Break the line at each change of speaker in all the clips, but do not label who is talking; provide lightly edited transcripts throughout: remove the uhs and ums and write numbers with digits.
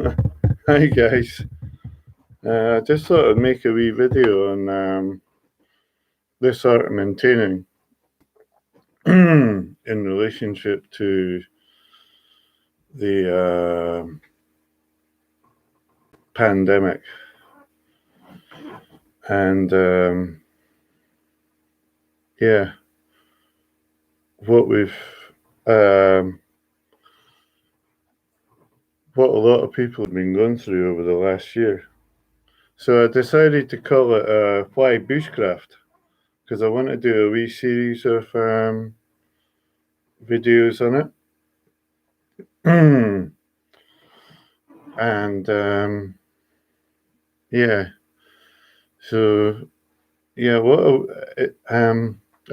Hi guys. I just thought I'd make a wee video on this art of maintaining in relationship to the pandemic and yeah, what we've um, what a lot of people have been going through over the last year. So I decided to call it Why Bushcraft because I want to do a wee series of videos on it. And yeah, so yeah,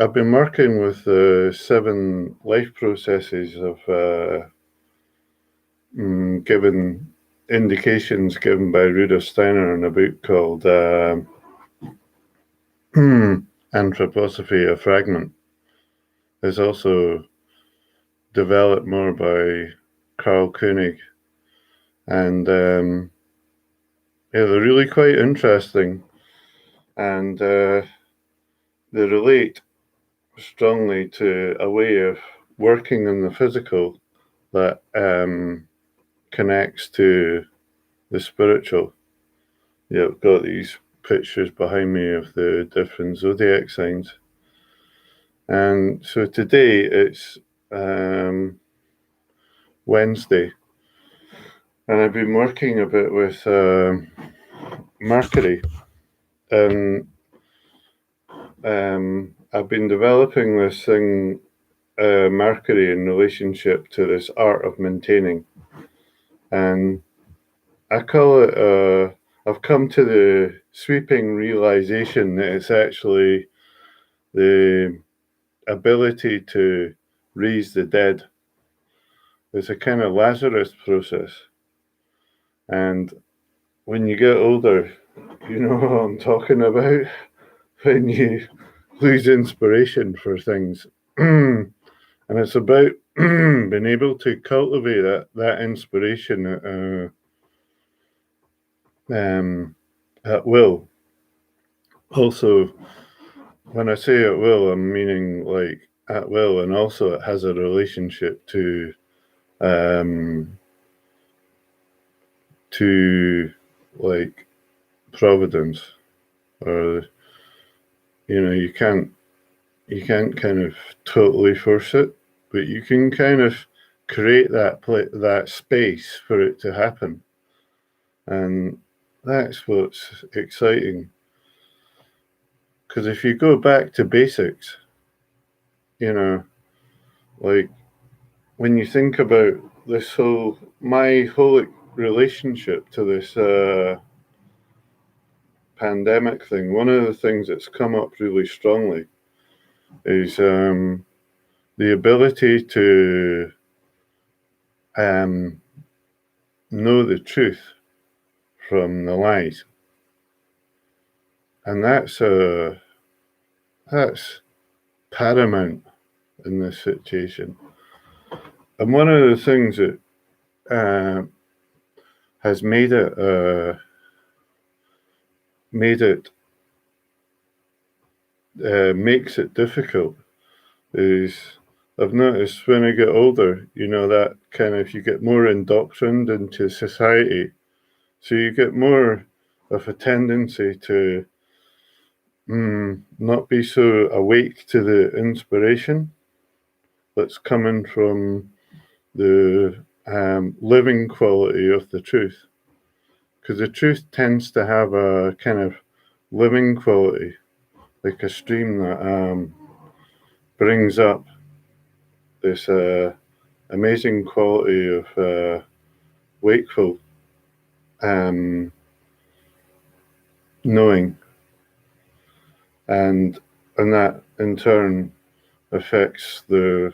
I've been working with the 7 life processes of given indications given by Rudolf Steiner in a book called Anthroposophy: A Fragment. It's also developed more by Carl Koenig, and yeah, they're really quite interesting, and they relate strongly to a way of working in the physical that connects to the spiritual. Yeah, I've got these pictures behind me of the different zodiac signs. And so today it's Wednesday, and I've been working a bit with Mercury, and I've been developing this thing, Mercury, in relationship to this art of maintaining. And I call it, I've come to the sweeping realization that it's actually the ability to raise the dead. It's a kind of Lazarus process. And when you get older, you know what I'm talking about, when you lose inspiration for things. And it's about being able to cultivate that inspiration at will. Also, when I say at will, I'm meaning like at will, and also it has a relationship um, to like providence, or you can't kind of totally force it, but you can kind of create that space for it to happen, and that's what's exciting. Because if you go back to basics, you know, like when you think about my whole relationship to this pandemic thing, one of the things that's come up really strongly is the ability to know the truth from the lies, and that's paramount in this situation. And one of the things that has made it makes it difficult is, I've noticed when I get older, that kind of, you get more indoctrined into society, so you get more of a tendency to not be so awake to the inspiration that's coming from the living quality of the truth. Because the truth tends to have a kind of living quality, like a stream that brings up this amazing quality of wakeful knowing, and that in turn affects the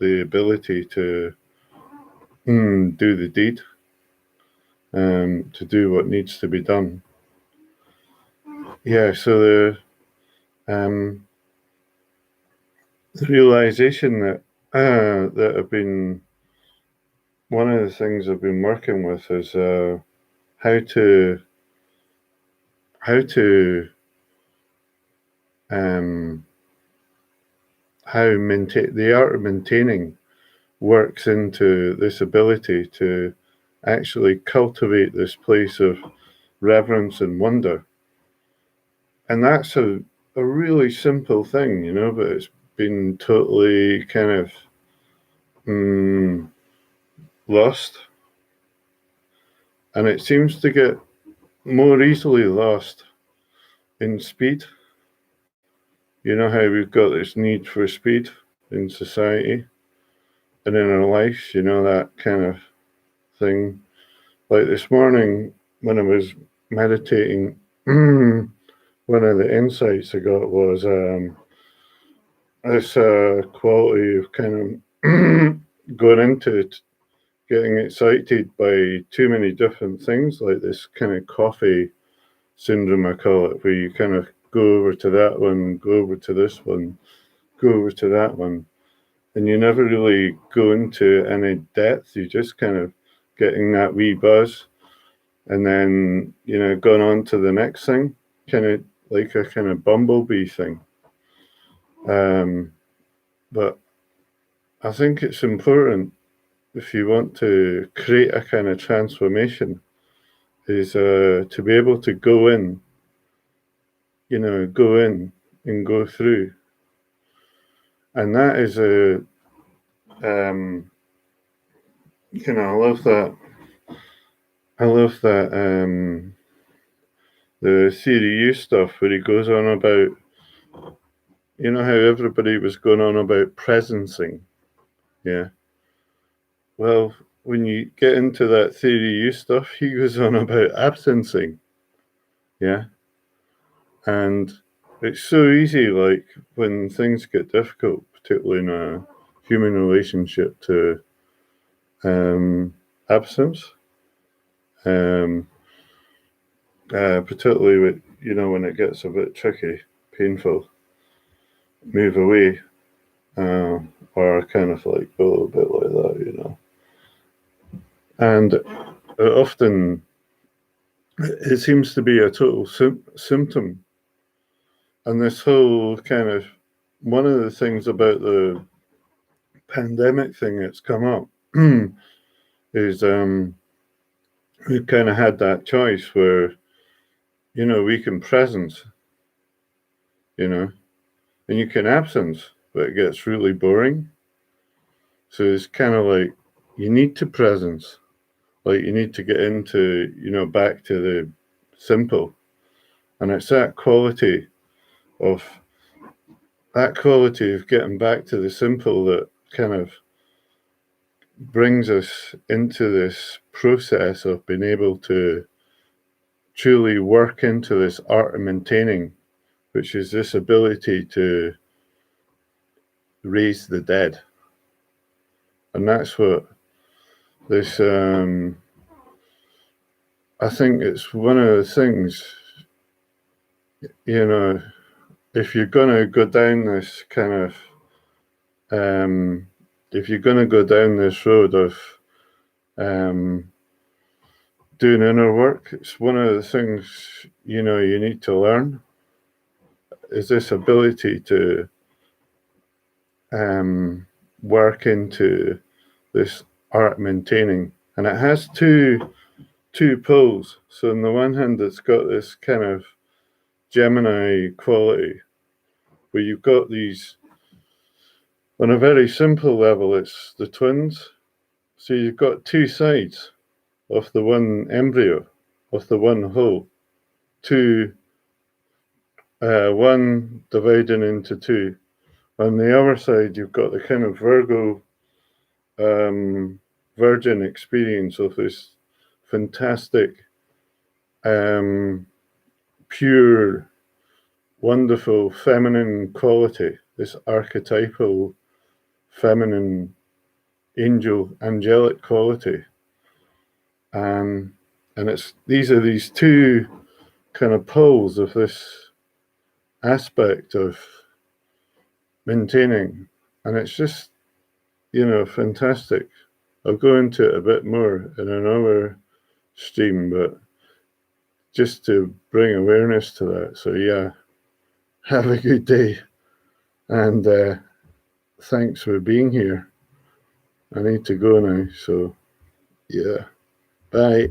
ability to do the deed, to do what needs to be done. Yeah, so the realization that I've been one of the things I've been working with is how to how to um, how maintain the art of maintaining works into this ability to actually cultivate this place of reverence and wonder. And that's a really simple thing, but it's been totally kind of lost. And it seems to get more easily lost in speed. You know how we've got this need for speed in society and in our lives, that kind of thing. Like this morning when I was meditating, one of the insights I got was this quality of kind of going into it, getting excited by too many different things, like this kind of coffee syndrome, I call it, where you kind of go over to that one, go over to this one, go over to that one, and you never really go into any depth. You're just kind of getting that wee buzz, and then going on to the next thing, kind of like a kind of bumblebee thing. But I think it's important if you want to create a kind of transformation is to be able to go in and go through. And that is I love that. I love that, the theory U stuff where he goes on about, how everybody was going on about presencing. Yeah. Well, when you get into that theory U stuff, he goes on about absencing. Yeah. And it's so easy, like when things get difficult, particularly in a human relationship, to absence, particularly with, when it gets a bit tricky, painful, move away, or kind of like a little bit like that, And often it seems to be a total symptom. And this whole kind of, one of the things about the pandemic thing that's come up is we've kind of had that choice where, we can presence, and you can absence, but it gets really boring. So it's kind of like you need to presence, like you need to get into, back to the simple. And it's that quality of getting back to the simple that kind of brings us into this process of being able to truly work into this art of maintaining, which is this ability to raise the dead. And that's what this, I think it's one of the things, if you're going to go down this kind of, if you're going to go down this road of doing inner work, it's one of the things, you need to learn is this ability to work into this art maintaining. And it has two poles. So on the one hand, it's got this kind of Gemini quality where you've got these, on a very simple level, it's the twins. So you've got two sides of the one embryo, of the one whole, one dividing into two. On the other side, you've got the kind of Virgo virgin experience of this fantastic, pure, wonderful feminine quality, this archetypal feminine angelic quality. And these are these two kind of poles of this aspect of maintaining. And it's just, fantastic. I'll go into it a bit more in another stream, but just to bring awareness to that. So yeah, have a good day, and thanks for being here. I need to go now, so yeah, bye.